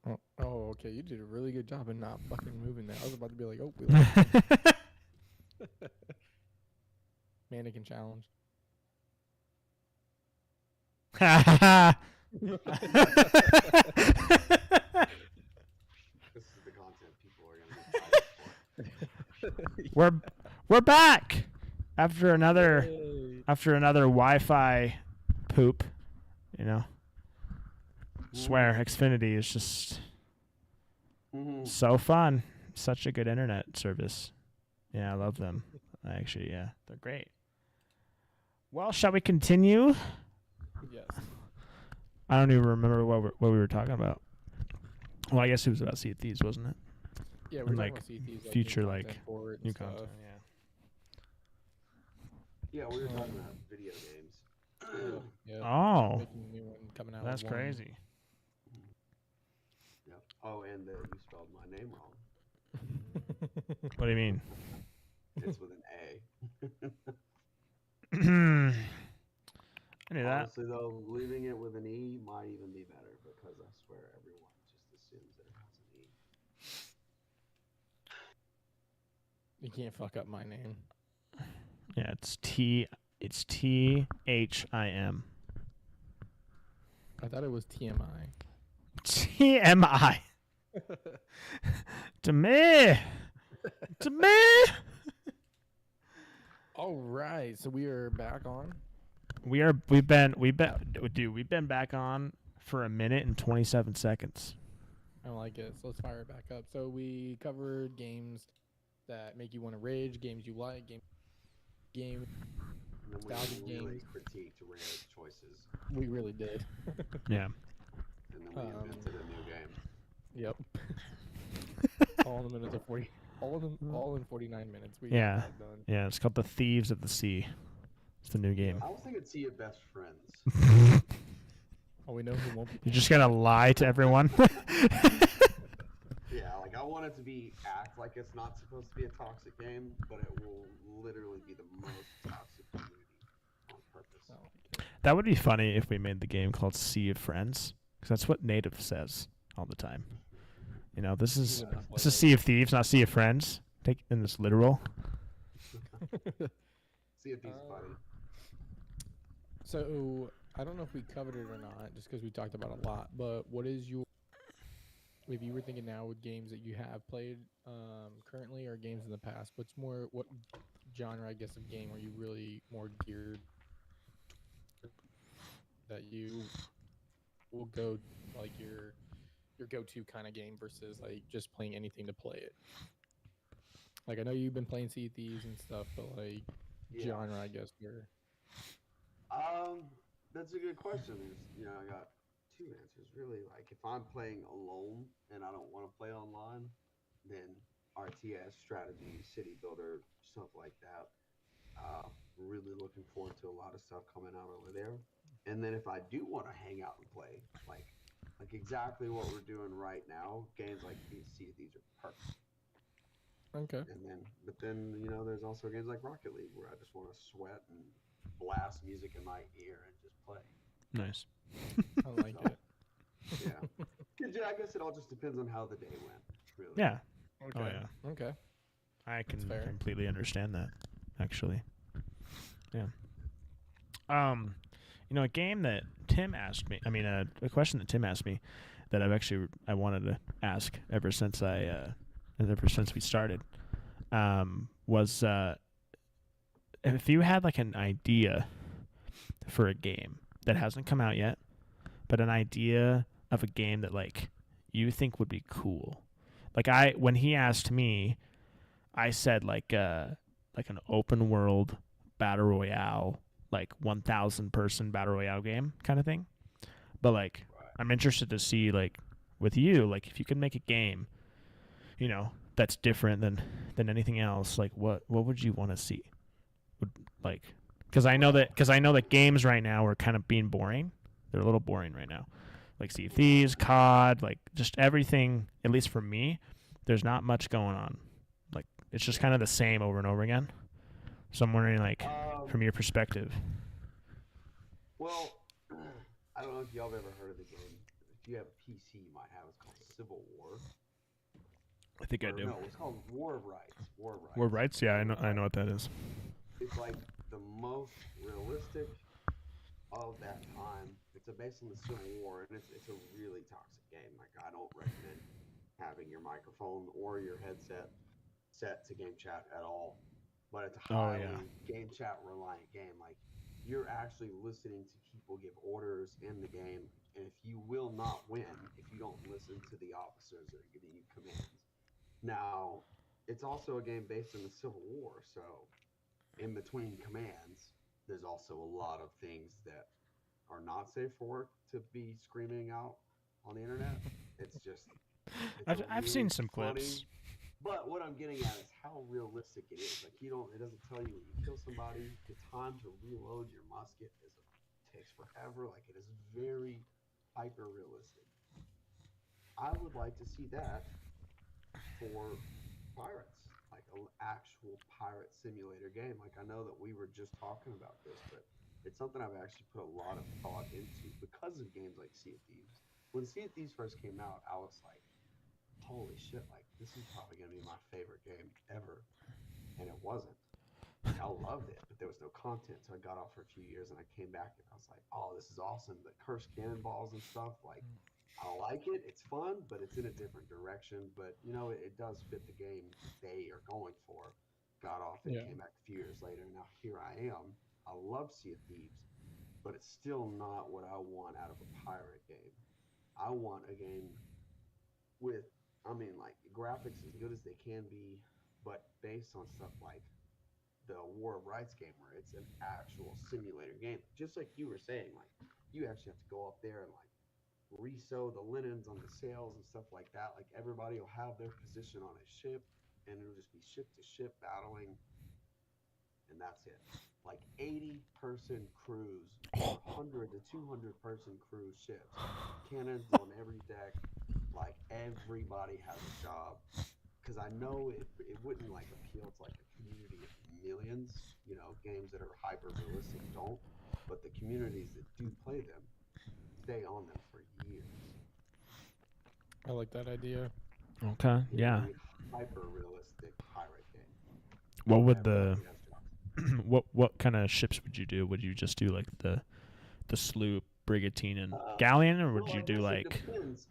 Oh, okay. You did a really good job of not fucking moving that. I was about to be like, oh, we lost. Mannequin challenge. This is the content people are gonna get fired for. We're back after another Yay. Wi-Fi poop. You know, swear Xfinity is just so fun. Such a good internet service. Yeah, I love them. Actually, yeah, they're great. Well, shall we continue? Yes. I don't even remember what we were talking about. Well, I guess it was about Sea of Thieves, wasn't it? Yeah, we're And, talking like, about CTs, future, new like, content for it and new stuff. content. Yeah, we were talking about video games. Yeah. Oh, Making a new one coming out. that's with one. crazy. Yep. Oh, and you spelled my name wrong. What do you mean? It's with an A. I knew that. Honestly, though, leaving it with an E might even be better because I swear everyone just assumes that it has an E. You can't fuck up my name. Yeah, it's Thim. I thought it was TMI. TMI. To me. To me. All right, so we are back on. We've been back on for 1:27 seconds. I like it. So let's fire it back up. So we covered games that make you want to rage, games you like, game. And then Nostalgic we really games. critiqued Rare's choices. We really did. Yeah. And then we invented a new game. Yep. all in the minutes of 40. All in 49 minutes. We Yeah. got that done. Yeah, it's called The Thieves of the Sea. It's the new game. I was thinking see your best friends. Oh, we know who won't be. You're just gonna lie to everyone. Yeah, like I want it to be act like it's not supposed to be a toxic game, but it will literally be the most toxic community on purpose. Oh, That would be funny if we made the game called Sea of Friends, because that's what Native says all the time. You know, this is Sea of Thieves, not Sea of Friends. Take in this literal. See if he's funny. So I don't know if we covered it or not, just because we talked about it a lot. But what is your, if you were thinking now with games that you have played currently or games in the past, what genre, I guess, of game are you really more geared that you will go like your go-to kind of game versus like just playing anything to play it? Like I know you've been playing Sea of Thieves and stuff, but like genre, I guess you're. That's a good question. I got two answers really. Like if I'm playing alone and I don't want to play online, then RTS, strategy, city builder, stuff like that. Really looking forward to a lot of stuff coming out over there. And then if I do want to hang out and play, like exactly what we're doing right now, games like Sea of Thieves are perfect. Okay. But then there's also games like Rocket League where I just want to sweat and blast music in my ear and just play. Nice. I like it. Yeah, I guess it all just depends on how the day went, really. Yeah. Okay. Oh yeah. Okay. I can fair. completely understand that, actually. Yeah. A game that Tim asked me. I mean, a question that Tim asked me that I wanted to ask ever since we started, was if you had like an idea for a game that hasn't come out yet, but an idea of a game that like you think would be cool. Like when he asked me, I said like an open world battle royale, like 1,000 person battle royale game kind of thing. But like I'm interested to see like with you, like if you could make a game, that's different than anything else, like what would you want to see? Because I know that games right now are kind of being boring. They're a little boring right now. Like Sea of Thieves, COD, like just everything, at least for me, there's not much going on. Like it's just kind of the same over and over again. So I'm wondering, like, from your perspective. Well, I don't know if y'all have ever heard of the game if you have a PC, you might have. It's called Civil War. I think I Or, do. no, it's called War of Rights. War of Rights. War rights? Yeah, I know what that is. It's like the most realistic of that time. It's based on the Civil War, and it's a really toxic game. Like, I don't recommend having your microphone or your headset set to game chat at all. But it's a Oh, highly yeah. game chat reliant game. Like, you're actually listening to people give orders in the game, and if you will not win if you don't listen to the officers that are giving you commands. Now, it's also a game based in the Civil War, so in between commands, there's also a lot of things that are not safe for work to be screaming out on the internet. It's just, it's a I've really seen some funny. clips. But what I'm getting at is how realistic it is. Like, it doesn't tell you when you kill somebody, the time to reload your musket takes forever. Like, it is very hyper realistic. I would like to see that for pirates, like an actual pirate simulator game. Like, I know that we were just talking about this, but it's something I've actually put a lot of thought into because of games like Sea of Thieves. When Sea of Thieves first came out, I was like, holy shit, like, this is probably going to be my favorite game ever. And it wasn't. Like, I loved it, but there was no content. So I got off for a few years and I came back and I was like, oh, this is awesome. The cursed cannonballs and stuff, like, I like it. It's fun, but it's in a different direction. But, it does fit the game they are going for. Got off it, Yeah. came back a few years later. And now here I am. I love Sea of Thieves, but it's still not what I want out of a pirate game. I want a game with, like, graphics as good as they can be, but based on stuff like the War of Rights game, where it's an actual simulator game. Just like you were saying, like, you actually have to go up there and, like, resew the linens on the sails and stuff like that. Like, everybody will have their position on a ship, and it'll just be ship to ship battling, and that's it. Like, 80-person crews, or 100 to 200-person cruise ships, cannons on every deck. Like, everybody has a job. Because I know it wouldn't, like, appeal to, like, a community of millions. Games that are hyper realistic don't, but the communities that do play them stay on them for years. I like that idea. Okay, It yeah. would be a hyper realistic pirate game. What would Everybody has jobs. what kind of ships would you do? Would you just do like the sloop, brigantine, and Uh, galleon, or would well, you I do guess it like? depends.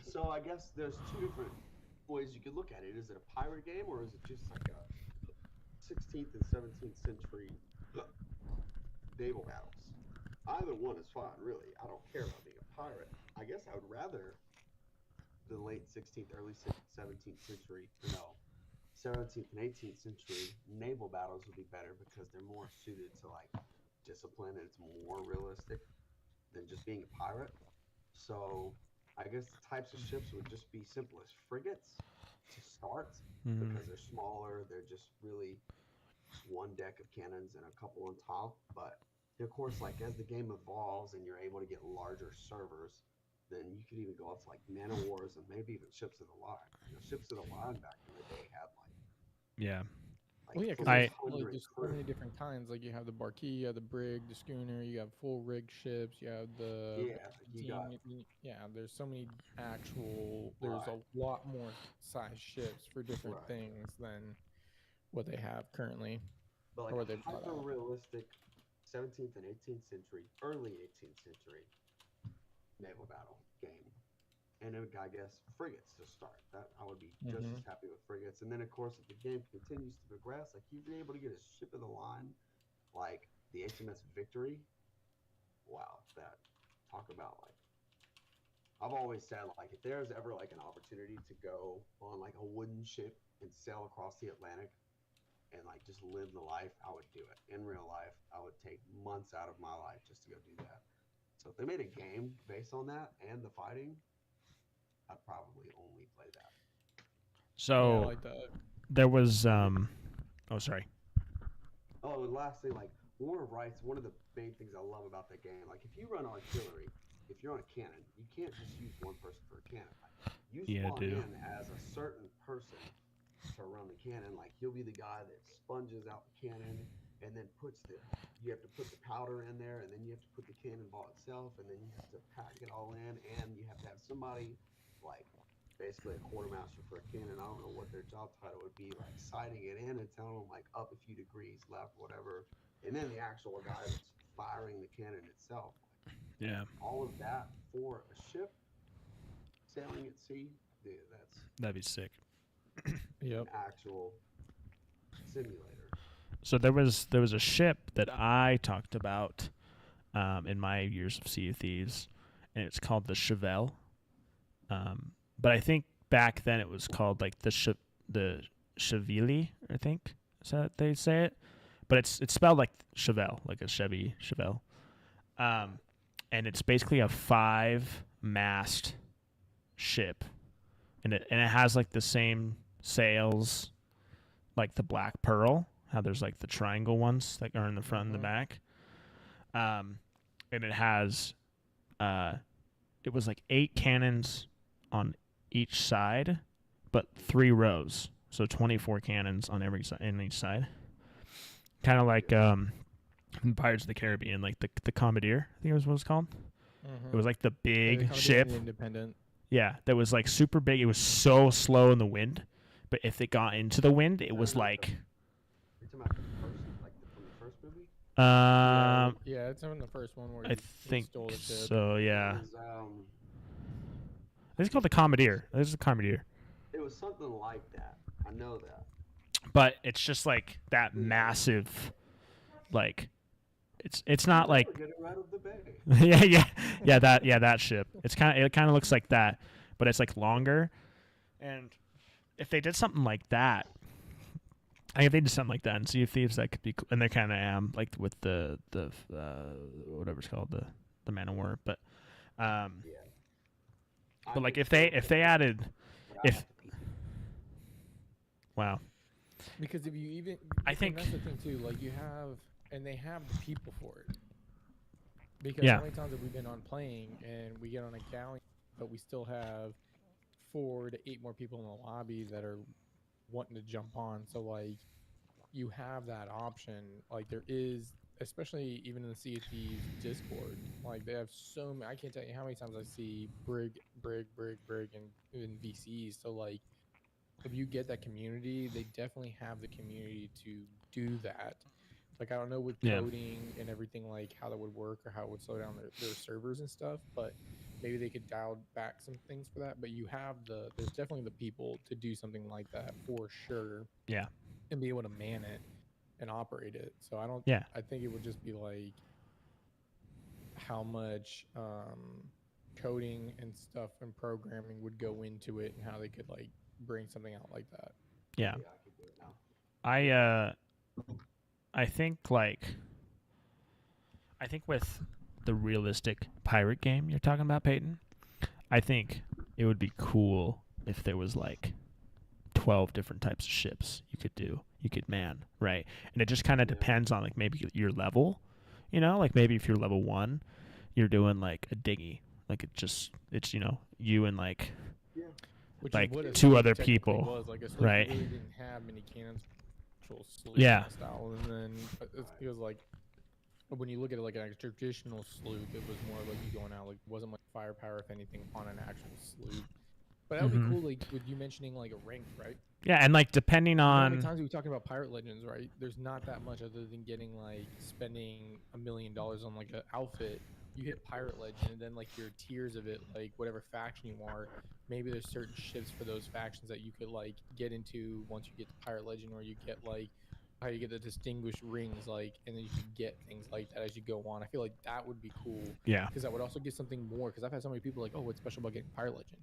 So I guess there's two different ways you could look at it. Is it a pirate game, or is it just like a 16th and 17th century naval battles? Either one is fine, really. I don't care about being a pirate. I guess I would rather the late 16th, early 17th century, 17th and 18th century naval battles would be better because they're more suited to, like, discipline, and it's more realistic than just being a pirate. So I guess the types of ships would just be simple as frigates to start, because they're smaller. They're just really one deck of cannons and a couple on top. But of course, like, as the game evolves and you're able to get larger servers, then you could even go up to, like, man of wars and maybe even ships of the line. Ships of the line back in the day had Yeah. Well, yeah, because I- there's so many different kinds. Like, you have the barquee, you have the brig, the schooner, you have full rig ships, you have the you got there's so many actual. There's Right. a lot more size ships for different Right. things than what they have currently, but like or a what they've brought hyper out. realistic 17th and 18th century, early 18th century naval battle game. And I guess frigates to start. That I would be just as happy with frigates. And then, of course, if the game continues to progress, like, you've been able to get a ship of the line, like the HMS Victory. Wow, that talk about, like, I've always said, like, if there's ever, like, an opportunity to go on, like, a wooden ship and sail across the Atlantic and, like, just live the life, I would do it. In real life, I would take months out of my life just to go do that. So if they made a game based on that and the fighting, I'd probably only play that. So Yeah, I like that. there was oh, sorry. Oh, and last thing, like, War of Rights, one of the main things I love about that game, like, if you run artillery, if you're on a cannon, you can't just use one person for a cannon. Like, you spawn in as a certain person to run the cannon. Like, he'll be the guy that sponges out the cannon. and then you have to put the powder in there, and then you have to put the cannonball itself, and then you have to pack it all in, and you have to have somebody like basically a quartermaster for a cannon. I don't know what their job title would be, like sighting it in and telling them like up a few degrees left, whatever, and then the actual guy that's firing the cannon itself. Yeah, All of that for a ship sailing at sea, dude, that's that'd be sick. Yep. an actual simulator. So there was a ship that I talked about in my years of Sea of Thieves, and it's called the Chevelle. But I think back then it was called like the Cheville, I think is how they say it. But it's spelled like Chevelle, like a Chevy Chevelle. And it's basically a 5-mast ship, and it has like the same sails, like the Black Pearl. How there's like the triangle ones that are in the front and the back. And it has, it was like 8 cannons on each side, but 3 rows, so 24 cannons on in each side. Kind of like in Pirates of the Caribbean, like the Commandeer, I think it was what it's called. It was like the big ship. Independent. Yeah, that was like super big. It was so slow in the wind, but if it got into the wind, it was like. You're talking about from the first movie? Yeah, it's in the first one where I think stole the ship. so. Yeah, It was, it's called the Commandeer. This is the Commandeer, it was something like that. I know that. but it's just like that massive, like, it's not like Get it right of the bay. yeah that ship. It kind of looks like that, but it's like longer, and if they did something like that. If they did something like that in Sea of Thieves, that could be cool. And they kind of am, like with the whatever it's called, the Man of War. But but like if they added, wow. Because if you even, I think that's the thing too. Like you have, and they have the people for it. Because Yeah. how many times have we been on playing and we get on a galleon, but we still have 4 to 8 more people in the lobby that are wanting to jump on. So like you have that option. Like there is, especially even in the Sea of Thieves Discord, like they have so many. I can't tell you how many times I see brig in VCs. So like if you get that community, they definitely have the community to do that. Like I don't know with Yeah. coding and everything, like how that would work or how it would slow down their servers and stuff, but maybe they could dial back some things for that. But you have there's definitely the people to do something like that for sure. Yeah. And be able to man it and operate it. So Yeah. I think it would just be like how much coding and stuff and programming would go into it and how they could like bring something out like that. Yeah. I can do it now. I think with the realistic pirate game you're talking about, Peyton, I think it would be cool if there was like 12 different types of ships you could man, right? And it just kind of depends on like maybe your level, like maybe if you're level 1, you're doing like a dinghy, like it's you and like Which like is what a 2 sloop other technically people, was. Like a sloop right? really didn't have many cannons, actual sloop Yeah. style, and then it was like when you look at it like a traditional sloop, it was more like you going out like wasn't much firepower if anything on an actual sloop. But that would be cool, like with you mentioning like a rank, right? Yeah, and like depending How many on times are we talking about Pirate Legends, right? There's not that much other than getting like spending $1 million on like an outfit. You hit Pirate Legend, and then like your tiers of it, like whatever faction you are, maybe there's certain ships for those factions that you could like get into once you get to Pirate Legend, or you get like how you get the distinguished rings, like, and then you can get things like that as you go on. I feel like that would be cool. Yeah. Because that would also get something more. Because I've had so many people like, oh, what's special about getting Pirate Legend?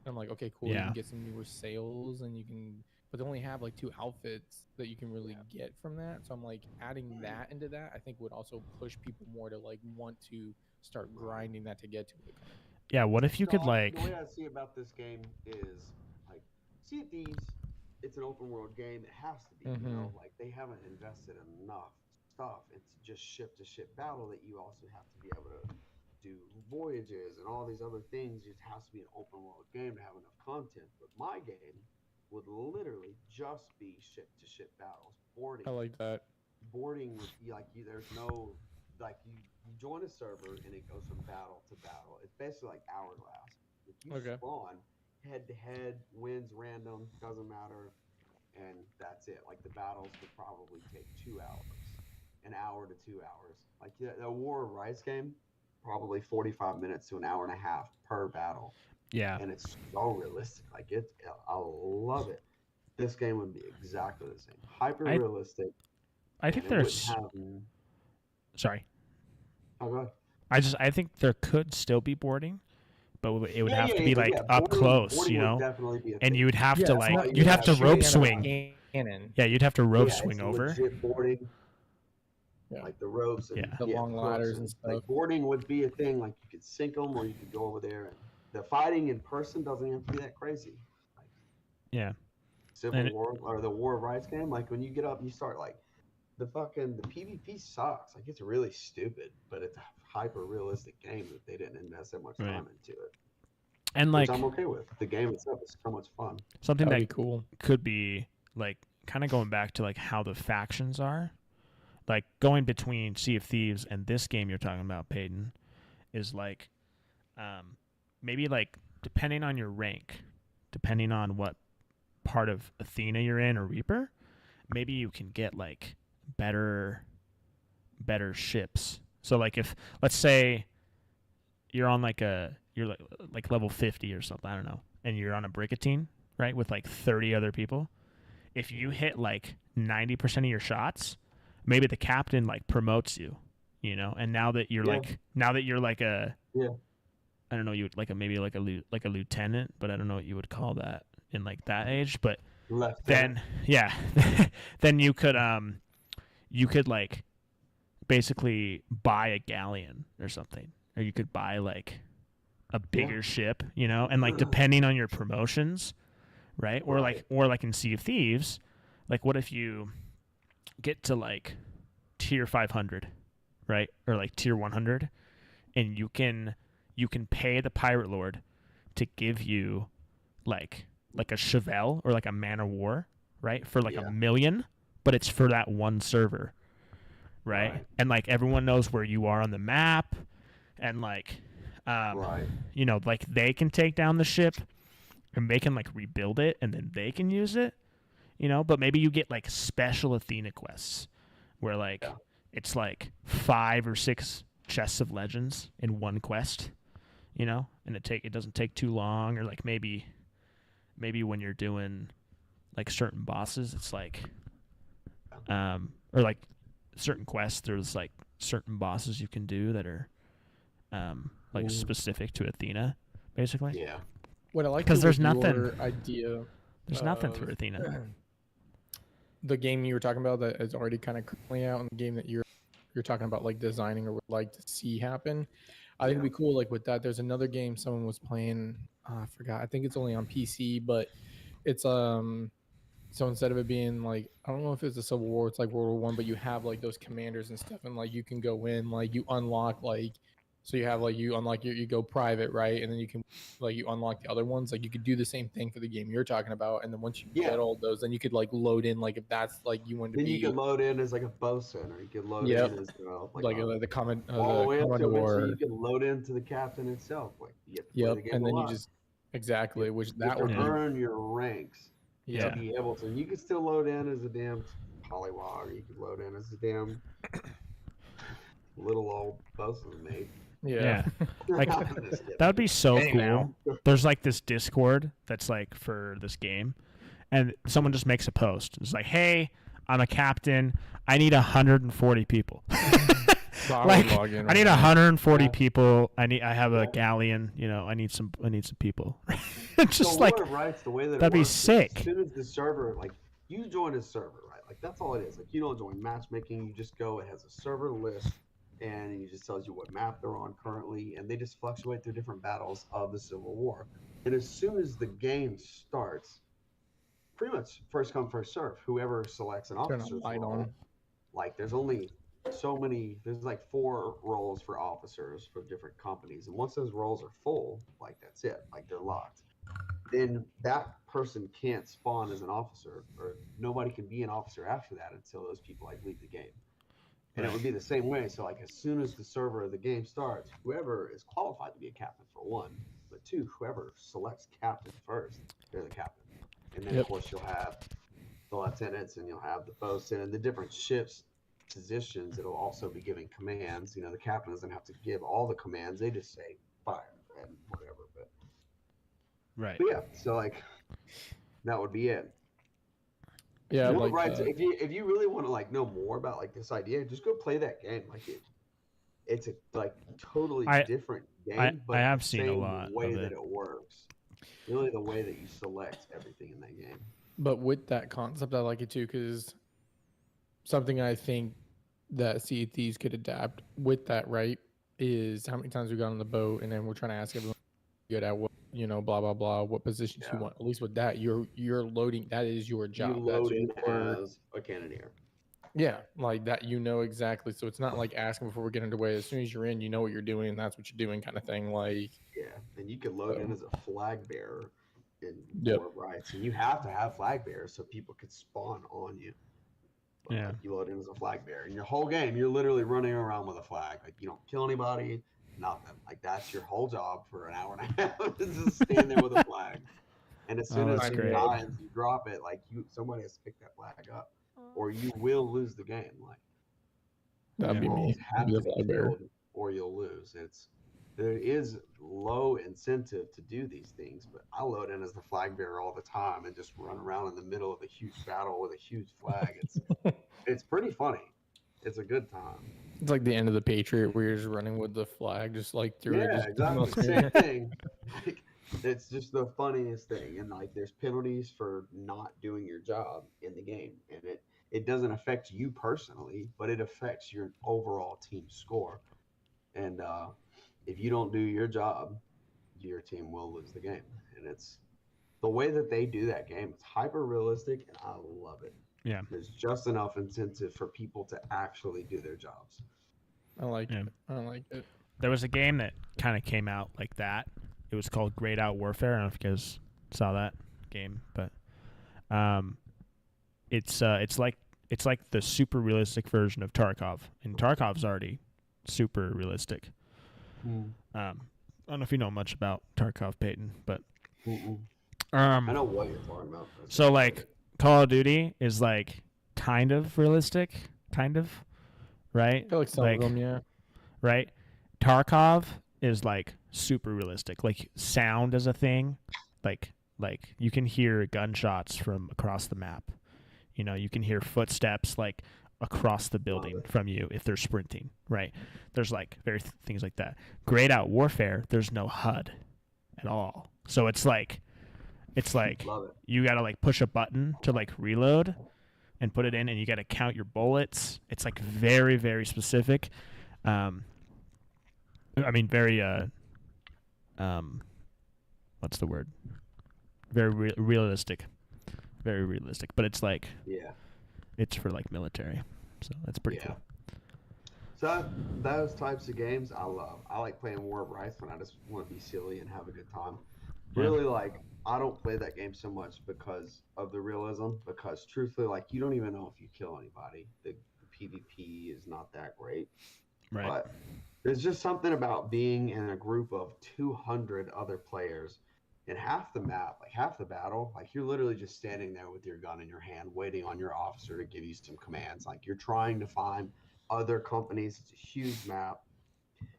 And I'm like, okay, cool. You Yeah. can get some newer sails, and you can, but they only have like 2 outfits that you can really get from that. So I'm like, adding that into that, I think would also push people more to like want to start grinding that to get to it. Yeah, what if you could So, like the way I see about this game is like Sea of Thieves, it's an open world game. It has to be, like they haven't invested enough stuff. It's just ship to ship battle that you also have to be able to do voyages and all these other things. It has to be an open world game to have enough content. But my game would literally just be ship to ship battles, boarding. I like that. boarding would be like there's no like you join a server and it goes from battle to battle. It's basically like hourglass. If you Okay. spawn head to head, wins random, doesn't matter, and that's it. Like the battles could probably take 2 hours, an hour to 2 hours. Like the War of Rice game, probably 45 minutes to an hour and a half per battle. Yeah. And it's so realistic. Like I love it. This game would be exactly the same. Hyper realistic. I think there's. Sorry. Oh, go ahead. I think there could still be boarding, but it would have to be like up boarding, close, you know. And you would have to like you'd have to rope swing. Yeah, you'd have to rope swing over. Legit boarding. Yeah. Like the ropes and the long ladders and stuff. Like boarding would be a thing. Like you could sink them, or you could go over there. And the fighting in person doesn't have to be that crazy. Like, yeah. Civil War or the War of Rights game. Like when you get up, you start like the PvP sucks. Like it's really stupid, but it's a hyper realistic game that they didn't invest that much time into it. And like which I'm okay with. The game itself is so much fun. Something that cool could be like kind of going back to like how the factions are. Like going between Sea of Thieves and this game you're talking about, Peyton, is like maybe like depending on your rank, depending on what part of Athena you're in or Reaper, maybe you can get like better ships. So like if let's say you're on you're like level 50 or something, I don't know, and you're on a brigantine, right, with like 30 other people, if you hit like 90% of your shots, maybe the captain like promotes you, you know, and now that you're like a I don't know, you would like maybe like a lieutenant, but I don't know what you would call that in like that age, but then then you could like basically buy a galleon or something, or you could buy like a bigger ship, you know, and like depending on your promotions, right? Or like in Sea of Thieves, like what if you get to like tier 500, right, or like tier 100, and you can pay the pirate lord to give you like a Chevelle or like a man of war, right, for like $1 million, but it's for that one server, right? And like everyone knows where you are on the map, and like you know, like they can take down the ship and they can like rebuild it and then they can use it, you know. But maybe you get like special Athena quests where like it's like 5 or 6 chests of legends in one quest, you know, and it doesn't take too long. Or like maybe when you're doing like certain bosses, it's like or like certain quests, there's like certain bosses you can do that are like specific to Athena, basically. Yeah. What I like because there's nothing there's nothing through Athena. The game you were talking about that is already kind of currently out, and the game that you're talking about like designing or would like to see happen, I think it'd be cool. Like with that, there's another game someone was playing. I forgot. I think it's only on PC, but it's so instead of it being like, I don't know if it's a Civil War, it's like World War I, but you have like those commanders and stuff, and like you can go in, like you unlock like. So you have like you unlock you go private, right? And then you can like you unlock the other ones. Like you could do the same thing for the game you're talking about. And then once you get all those, then you could like load in like if that's like you want to then be. You could load in as like a bosun, or you could load in as the common Commodore. You could load into the captain itself. Like you get to play the game and then you just which that would earn your ranks. To be able to. You could still load in as a damn polywog, or you could load in as a damn little old bosun mate. Yeah. Like that would be so cool. There's like this Discord that's like for this game, and someone just makes a post. It's like, hey, I'm a captain. I need 140 people. Like I need 140 people. I have a galleon. You know, I need some people. Just like the way that that'd be sick. As soon as the server, like you join a server, right? Like that's all it is. Like you don't join matchmaking. You just go. It has a server list. And it just tells you what map they're on currently, and they just fluctuate through different battles of the Civil War. And as soon as the game starts, pretty much first come, first serve. Whoever selects an officer's role, like there's only so many. There's like 4 roles for officers for different companies, and once those roles are full, like that's it. Like they're locked. then that person can't spawn as an officer, or nobody can be an officer after that until those people like leave the game. And it would be the same way. So like as soon as the server of the game starts, whoever is qualified to be a captain for one, but two, whoever selects captain first, they're the captain. And then of course you'll have the lieutenants and you'll have the bosun and the different ships positions. It'll also be giving commands. The captain doesn't have to give all the commands. They just say fire and whatever. But yeah, so like that would be it. Yeah, like right. So if you really want to like know more about like this idea, just go play that game. Like it's a like totally different game, but I have the seen same a lot way of that it works. Really, the way that you select everything in that game. But with that concept, I like it too, because something I think that Sea of Thieves could adapt with that, right, is how many times we got on the boat and then we're trying to ask everyone good at what, blah blah blah, what positions you want. At least with that, you're loading. That is your job. You load in as a cannoneer. Yeah, like that, exactly. So it's not like asking before we get underway. As soon as you're in, you know what you're doing, and that's what you're doing, kind of thing. Like and you can load in as a flag bearer in War of Rights, and you have to have flag bearers so people could spawn on you. But, like, you load in as a flag bearer, and your whole game, you're literally running around with a flag. Like you don't kill anybody, nothing. Like that's your whole job for an hour and a half is just stand there with a flag. And as soon as you die and you drop it, like somebody has to pick that flag up, or you will lose the game. Like that'd be me. Have to be killed, or you'll lose. There is low incentive to do these things, but I load in as the flag bearer all the time and just run around in the middle of a huge battle with a huge flag. It's pretty funny. It's a good time. It's like the end of the Patriot where you're just running with the flag, just like through it. Yeah, exactly the same thing. Like, it's just the funniest thing. And like there's penalties for not doing your job in the game. And it doesn't affect you personally, but it affects your overall team score. And if you don't do your job, your team will lose the game. And it's the way that they do that game. It's hyper realistic, and I love it. Yeah, there's just enough incentive for people to actually do their jobs. I like it. I like it. There was a game that kind of came out like that. It was called Grayed Out Warfare. I don't know if you guys saw that game, but it's like the super realistic version of Tarkov, and Tarkov's already super realistic. I don't know if you know much about Tarkov, Peyton, but I know what you're talking about. So like Call of Duty is like kind of realistic, right? I feel like some of them, yeah. Right? Tarkov is like super realistic. Like sound is a thing. Like you can hear gunshots from across the map. You can hear footsteps like across the building from you if they're sprinting, right? There's like things like that. Grayed Out Warfare, there's no HUD at all. So it's like you got to like push a button to like reload and put it in, and you got to count your bullets. It's like very, very specific. I mean, very what's the word? Very realistic. Very realistic, but it's like it's for like military, so that's pretty cool. So those types of games I love. I like playing War of Rights when I just want to be silly and have a good time. Really, like I don't play that game so much because of the realism. Because truthfully, like you don't even know if you kill anybody. The PvP is not that great. Right. But there's just something about being in a group of 200 other players. And half the map, like half the battle, like you're literally just standing there with your gun in your hand, waiting on your officer to give you some commands. Like you're trying to find other companies. It's a huge map.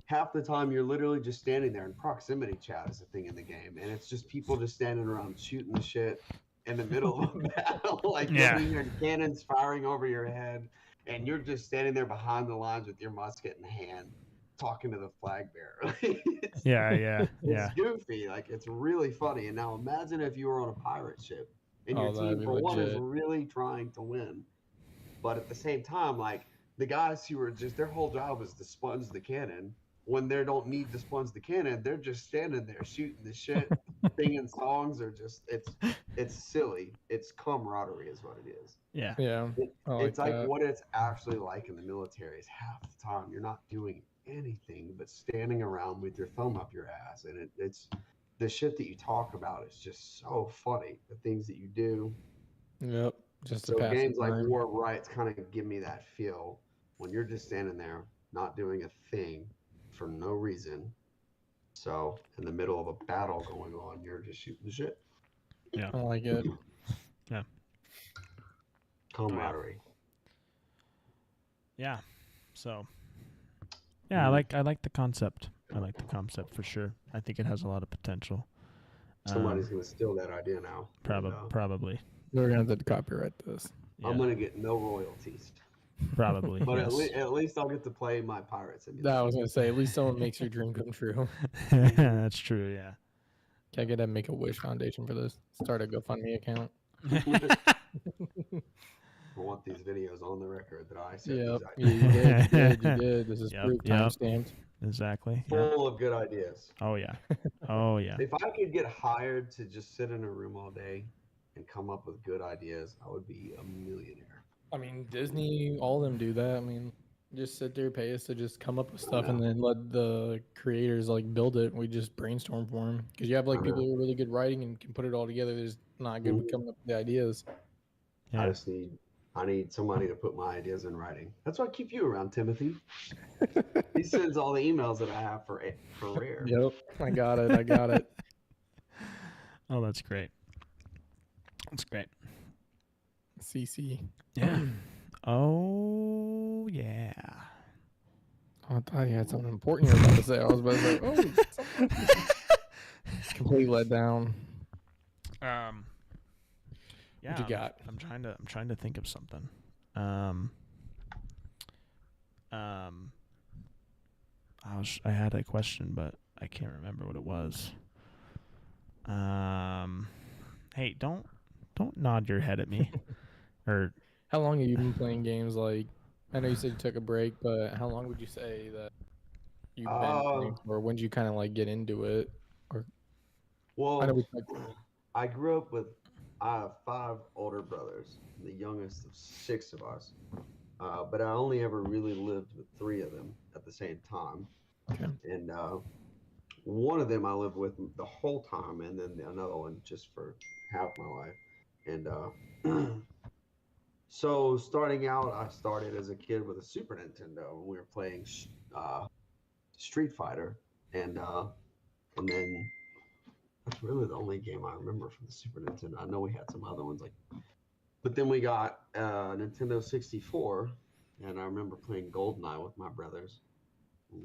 Half the time you're literally just standing there, and proximity chat is a thing in the game. And it's just people just standing around shooting the shit in the middle of a battle. Like you're hearing cannons firing over your head, and you're just standing there behind the lines with your musket in hand, talking to the flag bearer. It's goofy. Like it's really funny. And now imagine if you were on a pirate ship and your team for one is really trying to win, but at the same time, like the guys who are just their whole job is to sponge the cannon. When they don't need to sponge the cannon, they're just standing there shooting the shit, singing songs, or just it's silly. It's camaraderie is what it is. Yeah. It's like what it's actually like in the military is half the time you're not doing anything but standing around with your thumb up your ass, and the shit that you talk about is just so funny. The things that you do. Yep. Just to So pass the games like time. War of Rights kind of give me that feel when you're just standing there, not doing a thing for no reason. So in the middle of a battle going on, you're just shooting the shit. Yeah. I like it. Yeah. Camaraderie. Yeah. So. Yeah, I like the concept. I like the concept for sure. I think it has a lot of potential. Somebody's gonna steal that idea now. Probably. We're gonna have to copyright this. Yeah, I'm gonna get no royalties. probably. But Yes. at least I'll get to play my pirate That I simulator. was gonna say, at least someone makes your dream come true. That's true. Yeah. Can I get a Make-A-Wish Foundation for this? Start a GoFundMe account. I want these videos on the record that I said Yep. these Yeah, ideas. you did. This is Yep, proof, yep. timestamped. Exactly. Yeah. Full of good ideas. Oh yeah. Oh yeah. If I could get hired to just sit in a room all day and come up with good ideas, I would be a millionaire. I mean, Disney, all of them do that. I mean, just sit there, pay us to just come up with stuff, and then let the creators like build it. We just brainstorm for them because you have like people who are really good writing and can put it all together. They're just not good with coming up with the ideas. Yeah. I need somebody to put my ideas in writing. That's why I keep you around, Timothy. He sends all the emails that I have for Rare. Yep, I got it. Oh, that's great. That's great. CC. Yeah. Oh yeah. Oh, I thought you had something important you were about to say. I was about to say, oh, completely let down. Yeah. What you got? I'm trying to think of something. I had a question, but I can't remember what it was. Hey, don't nod your head at me. Or How long have you been playing games? Like, I know you said you took a break, but how long would you say that you've been playing for? When did you kind of like get into it? Or Well, I know I grew up with I have 5 older brothers, the youngest of 6 of us. But I only ever really lived with 3 of them at the same time. Okay. And one of them I lived with the whole time, and then another one just for half my life. And so starting out, I started as a kid with a Super Nintendo, and we were playing Street Fighter, and then that's really the only game I remember from the Super Nintendo. I know we had some other ones but then we got Nintendo 64, and I remember playing GoldenEye with my brothers.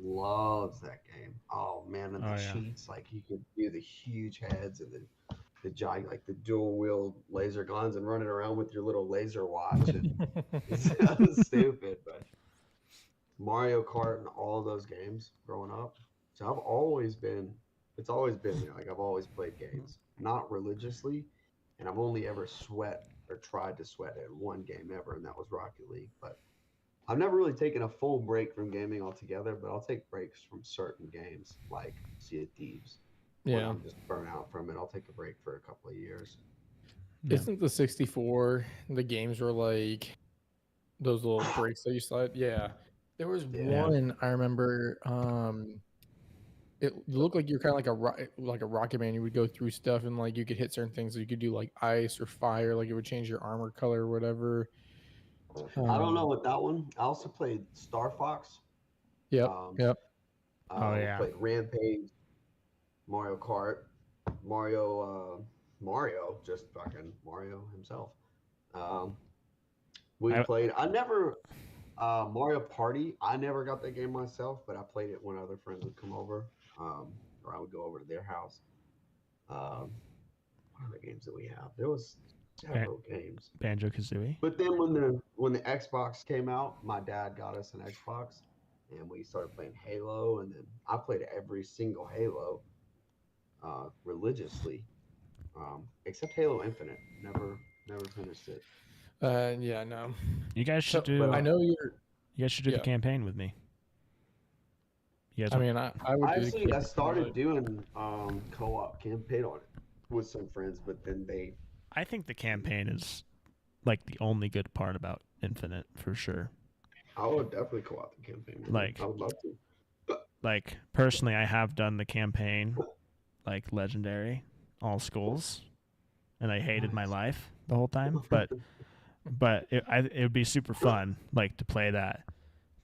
Loves that game. Oh man, and the cheats, like you could do the huge heads and the giant, like the dual wheel laser guns, and running around with your little laser watch. And that was stupid, but Mario Kart and all those games growing up. So it's always been like I've always played games, not religiously, and I've only ever sweat or tried to sweat at one game ever, and that was Rocket League. But I've never really taken a full break from gaming altogether, but I'll take breaks from certain games like Sea of Thieves. Yeah. When I'm just burnt out from it, I'll take a break for a couple of years. Yeah. Isn't the 64, the games were like those little breaks that you slide? Yeah. There was one I remember, it looked like you're kind of like a Rocket Man. You would go through stuff and like you could hit certain things. So you could do like ice or fire, like it would change your armor color or whatever. I don't know what that one. I also played Star Fox. Yep. Played Rampage, Mario Kart, Mario, just fucking Mario himself. I never Mario Party. I never got that game myself, but I played it when other friends would come over, or I would go over to their house. What are the games that we have? There was several games. Banjo-Kazooie. But then when the Xbox came out, my dad got us an Xbox, and we started playing Halo, and then I played every single Halo religiously, except Halo Infinite. Never finished it. Yeah, no. You guys should do. I know you guys should do the campaign with me. You guys I would. Actually, I started doing co-op campaign on it with some friends, but then I think the campaign is like the only good part about Infinite for sure. I would definitely co-op the campaign. I would love to. Like personally, I have done the campaign, like legendary, all schools, and I hated my Nice. life the whole time. But it would be super fun, like to play that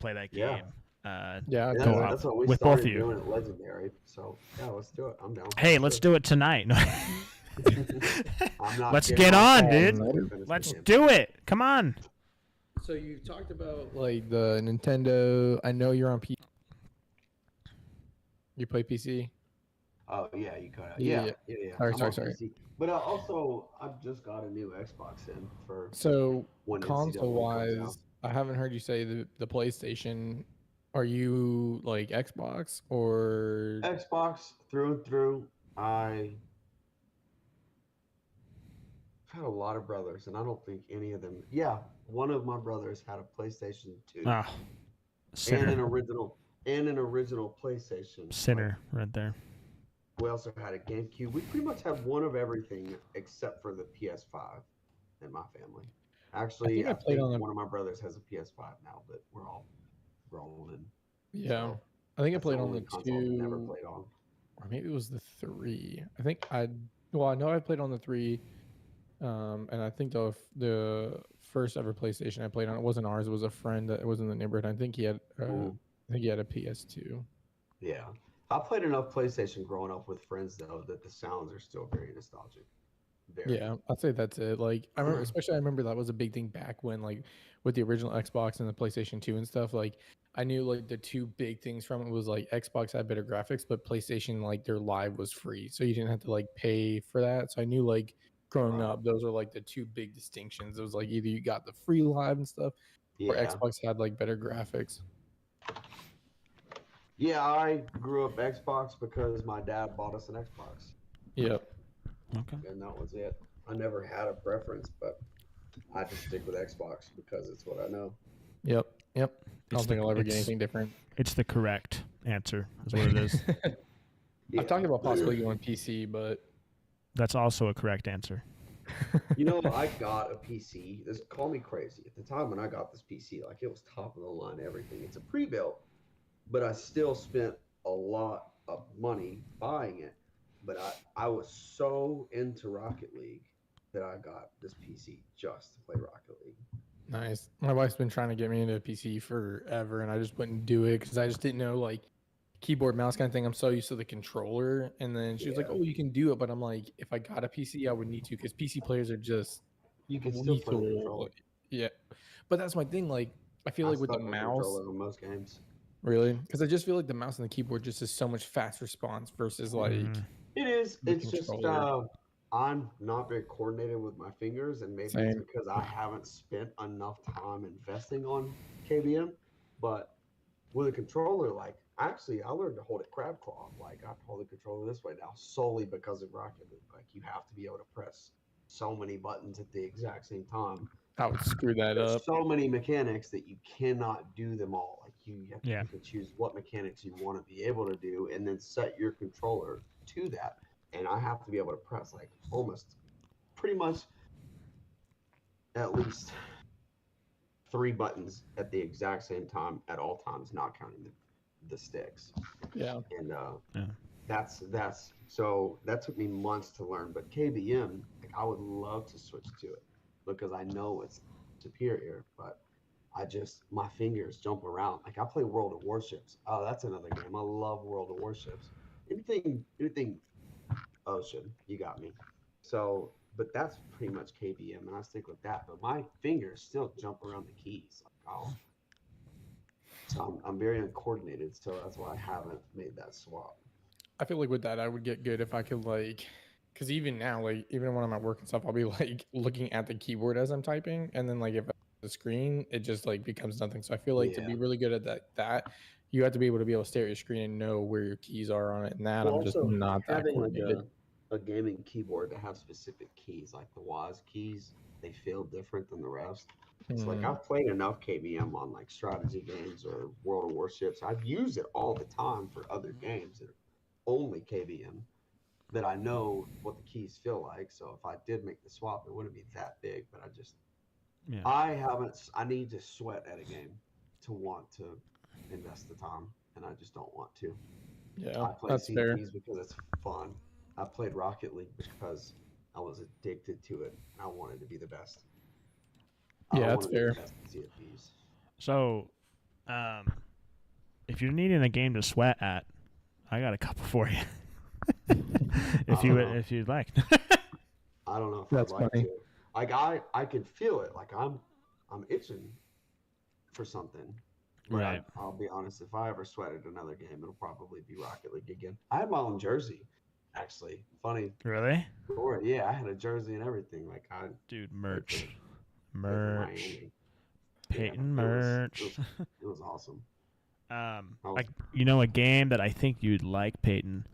Yeah. game. Yeah, I'd Yeah, do Co-op it. that's what we with both of started you. doing at Legendary. So yeah, let's do it. I'm down. Hey, let's do it tonight. I'm not Let's getting get off on, the dude. phone until we finish the Let's game. do it. Come on. So you talked about like the Nintendo. I know you're on PC. You play PC? Oh yeah, you could. Yeah. Yeah. Sorry, I'm sorry, on sorry. PC. But also, I've just got a new Xbox in for So when NCAA console comes out. wise, I haven't heard you say the PlayStation. Are you like Xbox or Xbox through and through. I've had a lot of brothers, and I don't think any of them. Yeah, one of my brothers had a PlayStation 2 Ah, and an sinner. original PlayStation. Sinner right there. We also had a GameCube. We pretty much have one of everything except for the PS5 in my family. Actually, think I I played think on a- one of my brothers has a PS5 now, but we're all grown. And yeah? so I think I that's played the on only the console I've never 2, played on. or maybe it was the 3. I think I know I played on the 3. And I think the first ever PlayStation I played on, it wasn't ours. It was a friend that was in the neighborhood. I think he had a PS2. Yeah. I played enough PlayStation growing up with friends, though, that the sounds are still very nostalgic. Very. Yeah, I'd say that's it. Like I remember that was a big thing back when, like, with the original Xbox and the PlayStation 2 and stuff. Like I knew like the two big things from it was like Xbox had better graphics, but PlayStation, like, their live was free, so you didn't have to like pay for that. So I knew, like, growing Right. up, those are like the two big distinctions. It was like either you got the free live and stuff, or Yeah. Xbox had like better graphics. Yeah, I grew up Xbox because my dad bought us an Xbox, Yep. Okay. and that was it. I never had a preference, but I just stick with Xbox because it's what I know. Yep. I don't It's think the- I'll ever get it's- anything different. It's the correct answer, is what it is. Yeah. I've talked about possibly going PC, but That's also a correct answer. You know, I got a PC. This call me crazy. At the time when I got this PC, like, it was top of the line, everything. It's a pre-built, but I still spent a lot of money buying it. But I was so into Rocket League that I got this PC just to play Rocket League. nice. My wife's been trying to get me into a PC forever, and I just wouldn't do it because I just didn't know, like, keyboard mouse kind of thing. I'm so used to the controller, and then she was like, Yeah. "Oh, you can do it," but I'm like, if I got a PC, I would need to, because PC players are just You can still play the lethal. controller. Yeah, but that's my thing. Like, I feel I like with the stuck mouse, controller on most games. really, because I just feel like the mouse and the keyboard just is so much fast response versus like Mhm. It is. the It's just controller. I'm not very coordinated with my fingers, and maybe Same. it's because I haven't spent enough time investing on KBM. But with a controller, like, actually, I learned to hold it crab claw. Like, I hold the controller this way now solely because of Rocket League. Like, you have to be able to press so many buttons at the exact same time. I would screw that There's up. so many mechanics that you cannot do them all. Like, you have to Yeah. pick and choose what mechanics you want to be able to do, and then set your controller to that. And I have to be able to press, like, almost pretty much at least 3 buttons at the exact same time at all times, not counting the sticks. Yeah. And Yeah. that's so that took me months to learn. But KBM, like, I would love to switch to it because I know it's superior, but my fingers jump around. Like, I play World of Warships. Oh, that's another game. I love World of Warships. Anything ocean, you got me. So, but that's pretty much KBM, and I stick with that. But my fingers still jump around the keys. Like, oh. So I'm very uncoordinated, so that's why I haven't made that swap. I feel like with that, I would get good if I could, like, because even now, like, even when I'm at work and stuff, I'll be like looking at the keyboard as I'm typing, and then, like, if I the screen, it just like becomes nothing. So I feel like to be really good at that, you have to be able to stare at your screen and know where your keys are on it. And that Well, I'm just also not that having like coordinated. a gaming keyboard to have specific keys, like the WAS keys, they feel different than the rest. So, like, I've played enough KBM on, like, strategy games or World of Warships. I've used it all the time for other games that are only KBM, that I know what the keys feel like. So if I did make the swap, it wouldn't be that big. But Yeah. I need to sweat at a game to want to invest the time, and I just don't want to. Yeah, I play that's fair. CTs because it's fun. I played Rocket League because I was addicted to it. And I wanted to be the best. Yeah, I that's wanted to be fair. the best at CFPs. So, if you're needing a game to sweat at, I got a couple for you. if you'd like. I don't know if That's I'd like funny. to. Like I can feel it. Like I'm itching for something. But Right. I'll be honest. If I ever sweated another game, it'll probably be Rocket League again. I had my own jersey, actually. Funny Really? story. Yeah, I had a jersey and everything. Like I Dude, played for merch. Payton Yeah, merch. it was awesome. Like a game that I think you'd like, Peyton.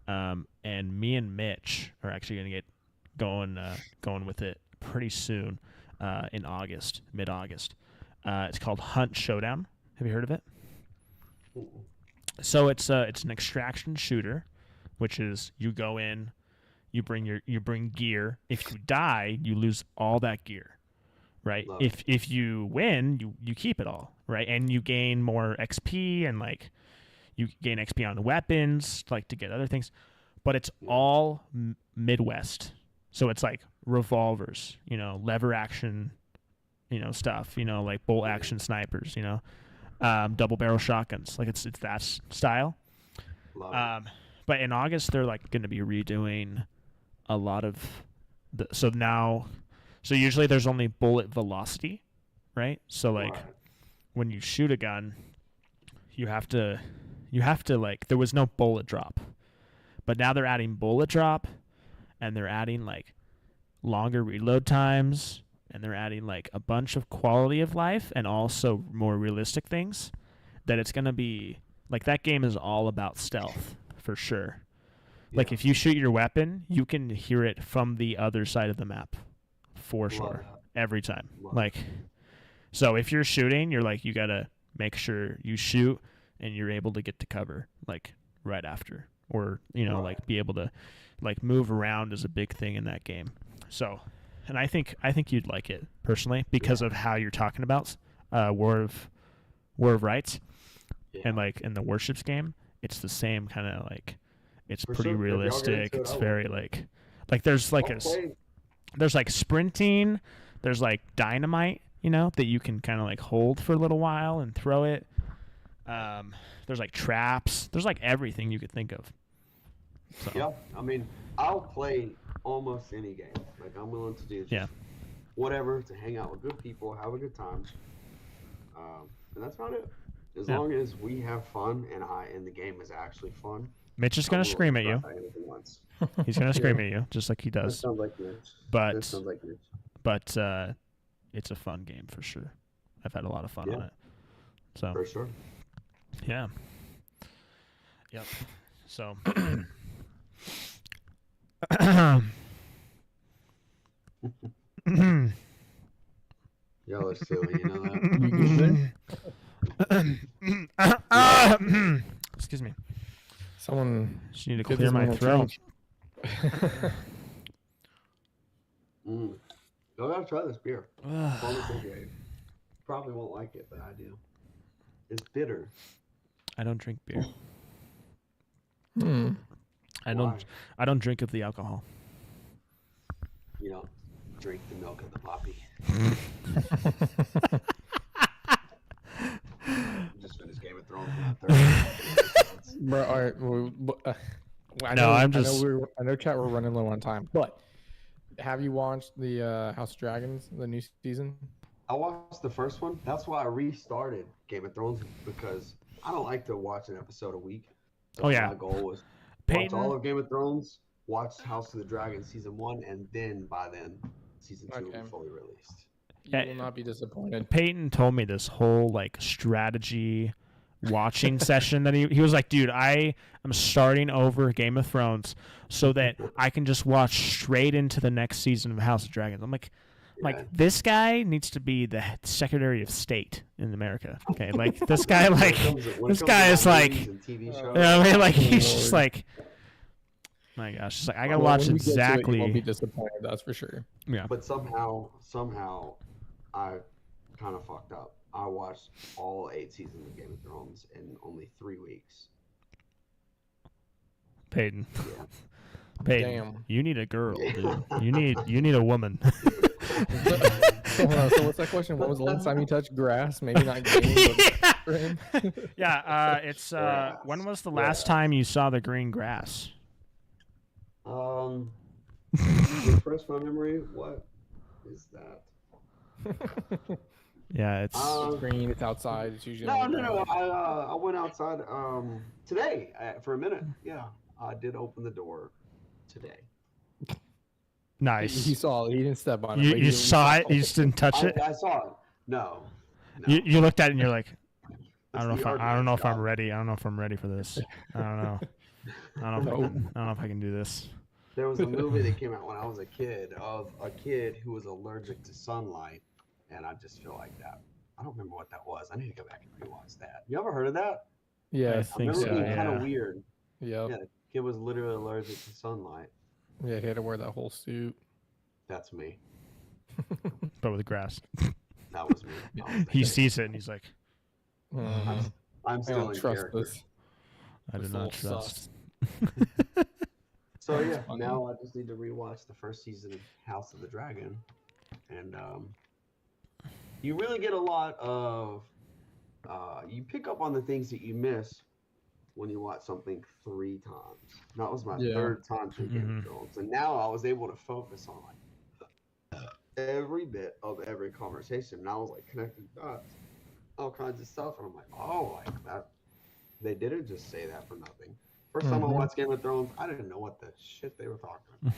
And me and Mitch are actually gonna get going with it pretty soon, in August, mid-August. It's called Hunt Showdown. Have you heard of it? So it's an extraction shooter, which is you go in, you bring gear. If you die, you lose all that gear, right? Love If you win, you keep it all, right? And you gain more XP and like you gain XP on weapons, like to get other things. But it's all Midwest, so it's like revolvers, lever action, stuff, like bolt action snipers, double barrel shotguns, like it's that style. Love it. But in August they're like going to be redoing a lot of so usually there's only bullet velocity, right? So like when you shoot a gun, you have to like there was no bullet drop. But now they're adding bullet drop, and they're adding like longer reload times, and they're adding like a bunch of quality of life and also more realistic things. That it's going to be like that game is all about stealth for sure. Like if you shoot your weapon, you can hear it from the other side of the map for sure every time. Like so if you're shooting, you're like you got to make sure you shoot and you're able to get to cover like right after. Or like be able to like move around is a big thing in that game. So, and I think you'd like it personally because of how you're talking about War of Rights, and like in the Warships game, it's the same kind of like it's For pretty sure. realistic. It's very like there's like there's like sprinting, there's like dynamite, that you can kind of like hold for a little while and throw it. There's like traps. There's like everything you could think of. So. Yeah, I mean, I'll play almost any game. Like I'm willing to do just whatever to hang out with good people, have a good time, and that's about it. As long as we have fun and the game is actually fun. Mitch is gonna scream at you. He's gonna scream at you just like he does. That sounds like Mitch. But it's a fun game for sure. I've had a lot of fun on it. So for sure. Yeah. Yep. So. Y'all are silly, you know that? Excuse me. Someone just need to clear my throat. Y'all gotta try this beer. Probably won't like it, but I do. It's bitter. I don't drink beer. I don't drink of the alcohol. You don't drink the milk of the poppy. Just finished Game of Thrones. Bro, all right. I know, chat. We're running low on time, but have you watched the House of Dragons, the new season? I watched the first one. That's why I restarted Game of Thrones because I don't like to watch an episode a week. So my goal was watch all of Game of Thrones, watch House of the Dragon season 1, and then by then season 2 will be fully released. You will not be disappointed. Peyton told me this whole like strategy watching session that he was like, dude, I am starting over Game of Thrones so that I can just watch straight into the next season of House of Dragons. I'm like, this guy needs to be the Secretary of State in America. Okay, like this guy, like this guy is like, you know what I mean? Like he's just like, my gosh, it's like I gotta watch exactly. You won't be disappointed, that's for sure. Yeah. But somehow, I kind of fucked up. I watched all 8 seasons of Game of Thrones in only 3 weeks. Peyton. Yeah. Peyton, Damn. you need a girl, dude. You need a woman. Hold on, so what's that question? When was the last time you touched grass? Maybe not gaming, but for him. Yeah, it's Grass. when was the last time you saw the green grass? Refresh my memory. What is that? Yeah, it's It's green. It's outside. It's usually No. on the ground. I went outside today for a minute. Yeah, I did open the door today. nice. He saw it. He didn't step on it. You but he saw it. You just didn't touch it. I saw it. No. You looked at it and you're like, I That's don't know if the I don't know if I'm job. ready. I don't know if I'm ready for this. I don't know. I don't know if I can do this. There was a movie that came out when I was a kid of a kid who was allergic to sunlight, and I just feel like that. I don't remember what that was. I need to go back and rewatch that. You ever heard of that? Yes. I think remember so. it being kind Yeah. of weird. Yep. Yeah, the kid was literally allergic to sunlight. Yeah, he had to wear that whole suit. That's me. But with grass. That was me. I was that He kid. sees it and he's like, Mhm. I'm I still don't in trust character. this. I do This not little trust. sus. So That's yeah, funny. now I just need to rewatch the first season of House of the Dragon, and you really get a lot of you pick up on the things that you miss when you watch something 3 times. That was my Yeah. 3rd time through Game of Thrones, and now I was able to focus on like every bit of every conversation, and I was like connecting dots, all kinds of stuff, and I'm like, oh, like that. They didn't just say that for nothing. First time I Mhm. watched Game of Thrones, I didn't know what the shit they were talking about.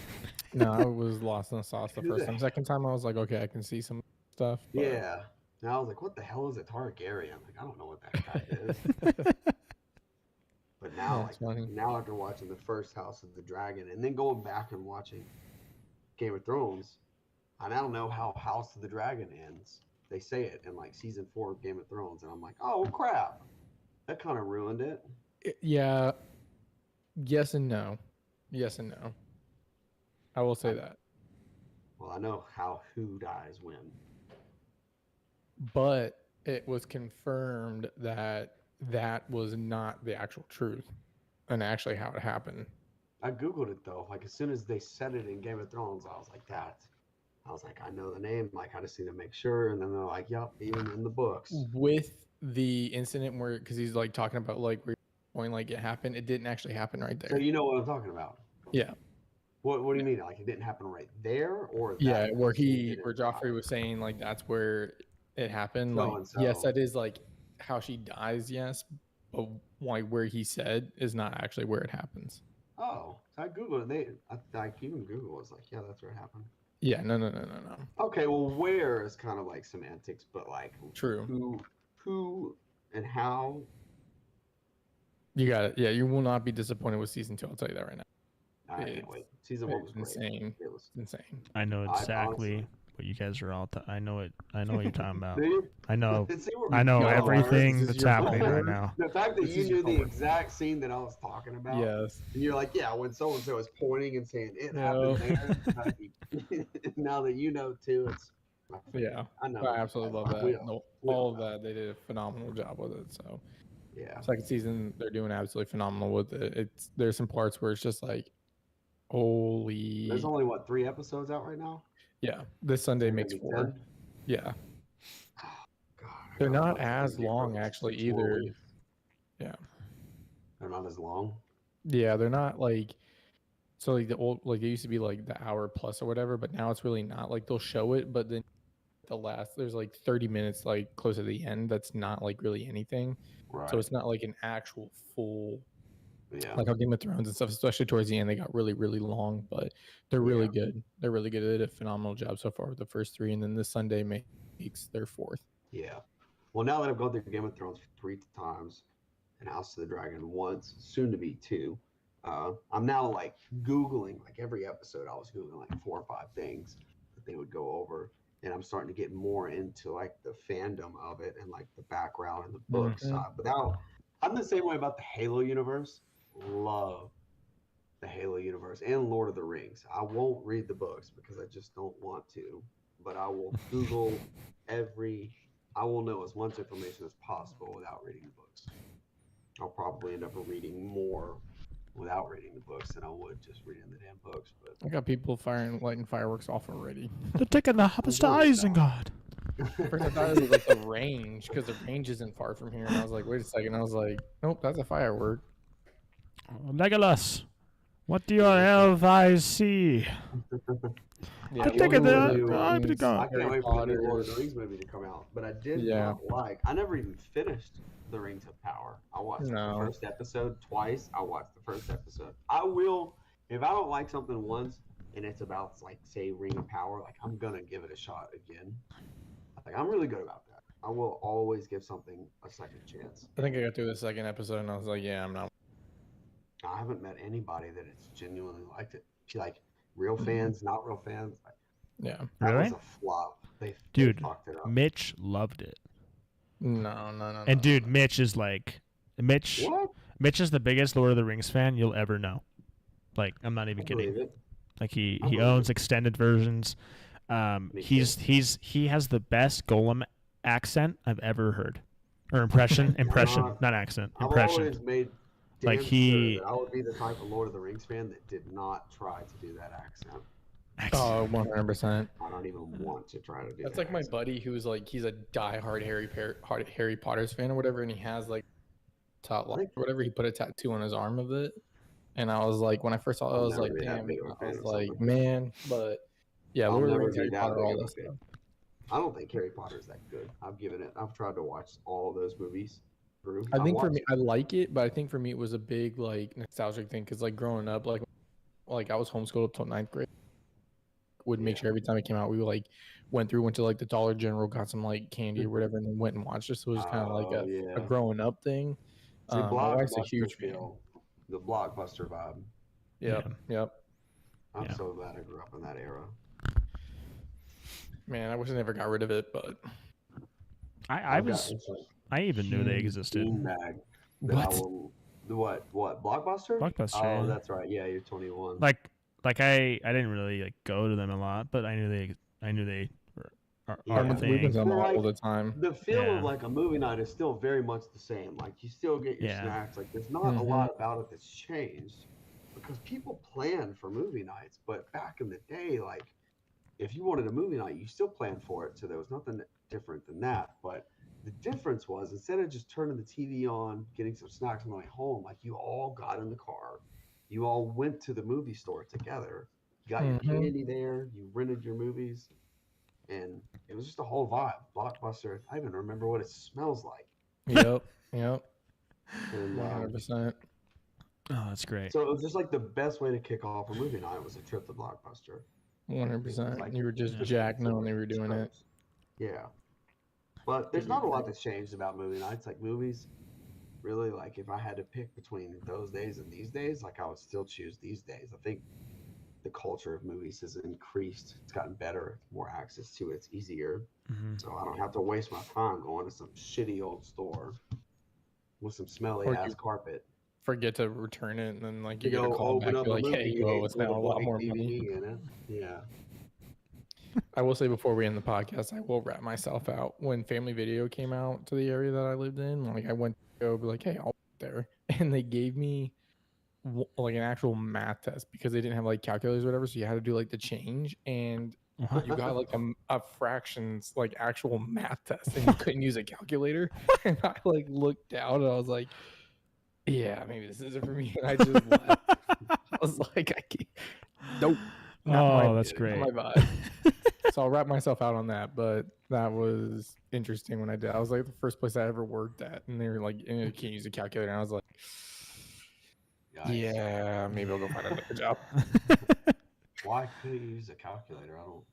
No, I was lost in the sauce the Who first the time. Second time, I was like, okay, I can see some stuff. But... Yeah. And I was like, what the hell is a Targaryen? Like, I don't know what that guy is. But now, That's funny. now after watching the first House of the Dragon and then going back and watching Game of Thrones, I now know how House of the Dragon ends. They say it in like season 4 of Game of Thrones, and I'm like, oh crap, that kind of ruined it. Yeah. Yes and no. Yes and no. I will say that. Well, I know how who dies when. But it was confirmed that that was not the actual truth and actually how it happened. I googled it though. Like as soon as they said it in Game of Thrones, I was like, that. I was like, I know the name. Like I just need to make sure. And then they're like, yep, even in the books. With the incident where, because he's like talking about like where going like it happened, it didn't actually happen right there. So you know what I'm talking about? Yeah. What do you mean? Like it didn't happen right there, or Yeah, that where he didn't Joffrey die? was saying like that's where it happened. So Like and so. yes, that is like how she dies. Yes, but like where he said is not actually where it happens. Oh, so I googled it. I even Google was like, yeah, that's where it happened. Yeah, no. Okay, well, where is kind of like semantics, but like True. who, and how. You got it. Yeah, you will not be disappointed with season 2. I'll tell you that right now. I can't It's- wait. Season 1 was great. insane. It was. It's insane. I know I exactly honestly- what you guys are all. I know it. I know what you're talking about. Do you? I know. See where I we know go, everything This is that's your happening right homework. now. The fact that This you is your knew the homework. exact scene that I was talking about. Yes. And you're like, yeah, when so and so is pointing and saying it No. happened there. Now that you know too, it's. Yeah. I know. I absolutely love that. We all- No, we all all of know. that. They did a phenomenal job with it. So Yeah. second season, they're doing absolutely phenomenal with it. There's some parts where it's just like, holy. There's only what 3 episodes out right now. Yeah. This Sunday There makes gonna be 4. 10? Yeah. God, I They're gotta not watch it as in Game of long Thrones. actually 6 more either. weeks. Yeah. They're not as long. Yeah, they're not like so like the old like they used to be like the hour plus or whatever, but now it's really not. Like they'll show it, but then there's like 30 minutes like close to the end that's not like really anything. Right. So it's not like an actual full Yeah. like how Game of Thrones and stuff, especially towards the end, they got really, really long, but they're really good. They're really good. They did a phenomenal job so far with the first 3, and then this Sunday makes their 4th. Yeah. Well, now that I've gone through Game of Thrones 3 times and House of the Dragon once, soon to be 2, I'm now like Googling, like every episode, I was Googling like 4 or 5 things that they would go over. And I'm starting to get more into like the fandom of it and like the background and the book side. But now I'm the same way about the Halo universe. Love the Halo universe and Lord of the Rings. I won't read the books because I just don't want to, but I will Google I will know as much information as possible without reading the books. I'll probably end up reading more without reading the books than I would just reading the damn books. But I got people lighting fireworks off already. They're taking the harvest to Isengard. First I thought it was like the range, because the range isn't far from here, and I was like, wait a second. I was like, nope, that's a firework. Legolas, what do your elf eyes see? Yeah, I Take can't it there. wait I'm gonna go. I can't Harry wait for the new Potter. Lord of the Rings movie to come out. But I did Yeah. not like. I never even finished The Rings of Power. I watched No. the first episode twice. I watched the first episode. I will, if I don't like something once and it's about, like, say, Ring of Power, like, I'm gonna give it a shot again. Like, I'm really good about that. I will always give something a second chance. I think I got through the second episode, and I was like, yeah, I'm not. I haven't met anybody that has genuinely liked it. Like, real fans, not real fans. Like, Yeah. that Really? was a flop. They Dude, fucked it up. Mitch loved it. No. And dude, Mitch is like Mitch. What? Mitch is the biggest Lord of the Rings fan you'll ever know. Like, I'm not even I believe kidding. it. Like he I believe owns it. extended versions. Me He has the best Golem accent I've ever heard, or impression, not accent, I've impression. always made Like, damn he- sure that I would be the type of Lord of the Rings fan that did not try to do that accent. Oh, 100%. I don't even want to try to do That's that like my accent. buddy who's like, he's a diehard Harry Potter's fan or whatever, and he has like whatever, he put a tattoo on his arm of it. And I was like, when I first saw it, I I'll was never like, be that damn. big of a I fan was of like, something. man, but yeah, I'll Lord of the never Rings, be Harry that Potter, big all of a that fan. stuff. I don't think Harry Potter is that good. I've tried to watch all of those movies through. I I've think for watched- me, I like it, but I think for me, it was a big like nostalgic thing because like growing up, like I was homeschooled up till 9th grade. Would make Yeah. sure every time it came out, we like went to like the Dollar General, got some like candy or whatever, and then went and watched it. So it was kind of like Oh, a yeah. growing up thing. See, My wife's a Blockbuster huge fan. feel, the Blockbuster vibe. Yep, yep. I'm Yeah. so glad I grew up in that era. Man, I wish I never got rid of it, but I I've got was it's like I even knew they huge existed. beanbag that I what? will- What? Blockbuster? Blockbuster, Oh, yeah. that's right. Yeah, you're 21. Like I didn't really like go to them a lot, but I knew they were are Yeah. a We've thing. been to them Like, all the time. the feel Yeah. of like a movie night is still very much the same. Like you still get your Yeah. snacks. Like there's not a Mhm. lot about it that's changed because people plan for movie nights. But back in the day, like if you wanted a movie night, you still planned for it. So there was nothing different than that. But the difference was instead of just turning the TV on, getting some snacks on the way home, like you all got in the car, you all went to the movie store together, you got your Mhm. candy there, you rented your movies, and it was just a whole vibe. Blockbuster, I even remember what it smells like. Yep. And 100%. Oh, that's great. so it was just like the best way to kick off a movie night was a trip to Blockbuster. 100%. Like, You were just yeah. jacked knowing they were doing it. Yeah. But there's not a lot that's changed about movie nights. Like movies, really, like if I had to pick between those days and these days, like I would still choose these days. I think the culture of movies has increased. It's gotten better, more access to it. It's easier. Mhm. So I don't have to waste my time going to some shitty old store with some smelly Or ass you- carpet. Forget to return it, and then like you You get a know, call back, open up you're a like, movie hey, you owe case us with now a lot blank more money. DVD in it. Yeah. I will say before we end the podcast, I will wrap myself out. When Family Video came out to the area that I lived in, like I went to go be like, hey, I'll be there, and they gave me like an actual math test because they didn't have like calculators or whatever, so you had to do like the change, and you got like a fractions like actual math test, and you couldn't use a calculator. And I like looked down, and I was like, yeah, maybe this isn't for me. And I just left. I was like, I can't. Nope. Not Oh, my- that's not great. my vibe. So I'll wrap myself out on that, but that was interesting when I did. I was like the first place I ever worked at, and they were like, you can't use a calculator. And I was like, Yikes. yeah, maybe I'll go find another job. Why couldn't you use a calculator? I don't.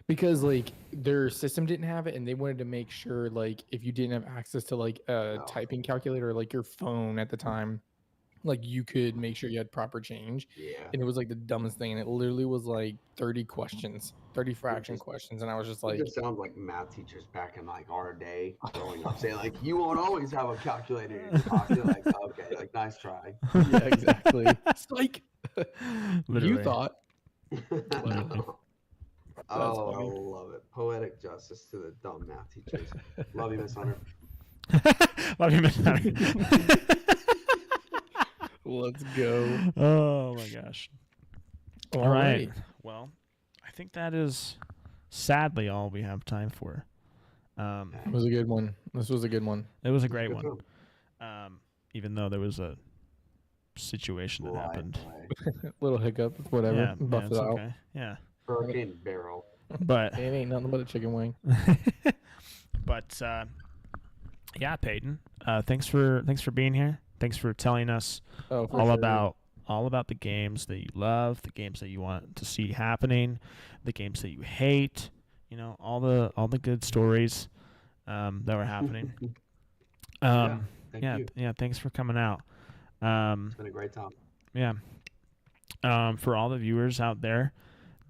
Because like their system didn't have it, and they wanted to make sure like if you didn't have access to like a Oh. typing calculator, like your phone at the time, like you could make sure you had proper change. Yeah. And it was like the dumbest thing, and it literally was like 30 questions, 30 fraction questions, and I was just It like, just sounds like math teachers back in like our day growing up saying like you won't always have a calculator in your pocket. Like okay, like nice try. yeah, exactly. Psych. Literally. You thought. Literally. Oh, I funny. love it. Poetic justice to the dumb math teachers. Love you, Miss Hunter. Love you, Miss Hunter. Let's go. Oh my gosh. All All right. right. Well, I think that is sadly all we have time for. It was a good one. This was a good one. It was a It's great good one. film. Even though there was a situation that Light happened. play. Little hiccup, whatever. Yeah, Buff it's it out. okay. Yeah. Hurricane barrel. But It ain't nothing but a chicken wing. but yeah, Peyton. Thanks for being here. Thanks for telling us Oh, for all sure. about the games that you love, the games that you want to see happening, the games that you hate. You know, all the good stories that were happening. Thank you. Yeah. Thanks for coming out. It's been a great time. Yeah. For all the viewers out there,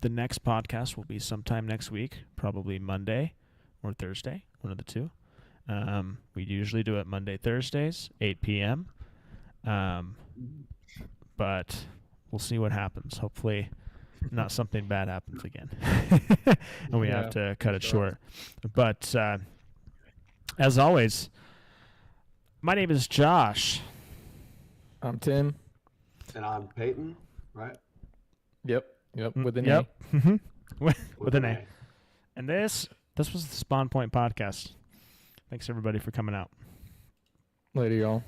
the next podcast will be sometime next week, probably Monday or Thursday, one of the two. We usually do it Monday, Thursdays, 8 p.m. But we'll see what happens. Hopefully not something bad happens again. And we have to cut it short. But as always, my name is Josh. I'm Tim. And I'm Peyton, right? Yep. With an Yep. With an A. A. And this was the Spawnpoint podcast. Thanks everybody for coming out. A. Later, y'all.